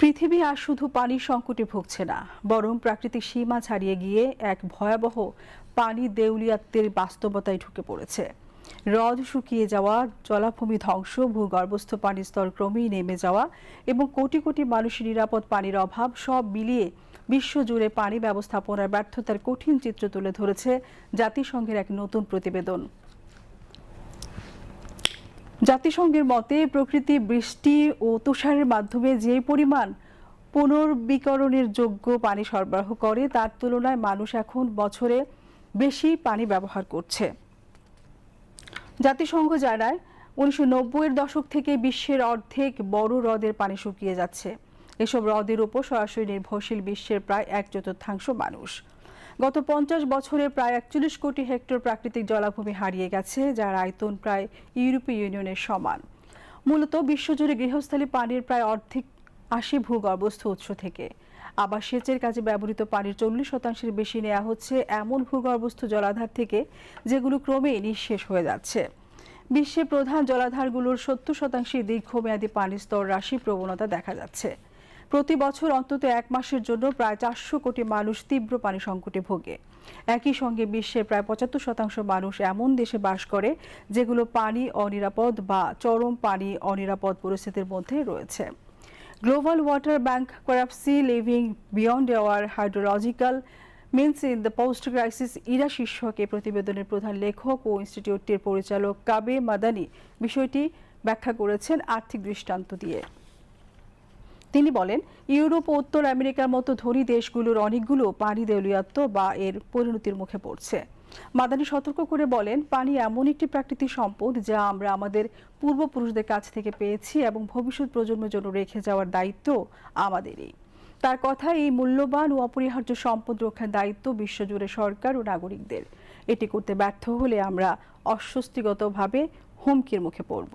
পৃথিবী আর শুধু পানির সংকটে ভুগছে না, বরং প্রাকৃতিক সীমা ছাড়িয়ে গিয়ে এক ভয়াবহ পানি দেউলিয়াত্বের বাস্তবতায় ঢুকে পড়েছে। হ্রদ শুকিয়ে যাওয়া, জলাভূমি ধ্বংস, ভূগর্ভস্থ পানির স্তর ক্রমেই নেমে যাওয়া এবং কোটি কোটি মানুষের নিরাপদ পানির অভাব সব মিলিয়ে বিশ্বজুড়ে পানি ব্যবস্থাপনার ব্যর্থতার কঠিন চিত্র তুলে ধরেছে জাতিসংঘের এক নতুন প্রতিবেদন। জাতিসংঘের মতে প্রকৃতি বৃষ্টি ও তুষারের মাধ্যমে যে পরিমাণ পুনর্বিকরণের যোগ্য পানি সরবরাহ করে তার তুলনায় মানুষ এখন বছরে বেশি পানি ব্যবহার করছে। জাতিসংঘ জানায় 1990-এর দশক থেকে বিশ্বের অর্ধেক বড় হ্রদের পানি শুকিয়ে যাচ্ছে। এসব হ্রদের উপর সরাসরি নির্ভরশীল বিশ্বের প্রায় 1/4 মানুষ। গত 50 বছরে প্রায় 41 কোটি হেক্টর প্রাকৃতিক জলাভূমি হারিয়ে গেছে, যার আয়তন প্রায় ইউরোপীয় ইউনিয়নের সমান। মূলত বিশ্বজুড়ে গৃহস্থালী পানির প্রায় অর্ধেক আসে ভূগর্ভস্থ উৎস থেকে। আবার সেচের কাজে ব্যবহৃত পানির 40% বেশি নেওয়া হচ্ছে এমন ভূগর্ভস্থ জলাধার থেকে, যেগুলো ক্রমেই নিঃশেষ হয়ে যাচ্ছে। বিশ্বের প্রধান জলাধারগুলোর 70% দীর্ঘমেয়াদী পানির স্তর হ্রাসের প্রবণতা দেখা যাচ্ছে। প্রতি বছর অন্তত 1 মাসের জন্য প্রায় 400 কোটি মানুষ তীব্র পানি সংকটে ভোগে। একই সঙ্গে বিশ্বের প্রায় 75% মানুষ এমন দেশে বাস করে যেগুলো পানি অনিরাপদ বা চরম পানি অনিরাপদ পরিস্থিতির মধ্যে রয়েছে। Global water bankruptcy living beyond our hydrological means in the post crisis era শীর্ষক এই প্রতিবেদনের প্রধান লেখক ও ইনস্টিটিউটটির পরিচালক কাবে মাদানি বিষয়টি ব্যাখ্যা করেছেন আর্থিক দৃষ্টান্ত দিয়ে। তিনি বলেন, ইউরোপ ও উত্তর আমেরিকার মতো ধনী দেশগুলোর অনেকগুলো পানি দেউলিয়াত্ব বা এর পরিণতির মুখে পড়ছে। মাদানি সতর্ক করে বলেন, পানি এমন একটি প্রাকৃতিক সম্পদ যা আমরা আমাদের পূর্বপুরুষদের কাছ থেকে পেয়েছি এবং ভবিষ্যৎ প্রজন্মের জন্য রেখে যাওয়ার দায়িত্ব আমাদেরই। তার কথা, এই মূল্যবান ও অপরিহার্য সম্পদ রক্ষার দায়িত্ব বিশ্বজুড়ে সরকার ও নাগরিকদের। এটি করতে ব্যর্থ হলে আমরা অস্বস্তিগতভাবে হুমকির মুখে পড়ব।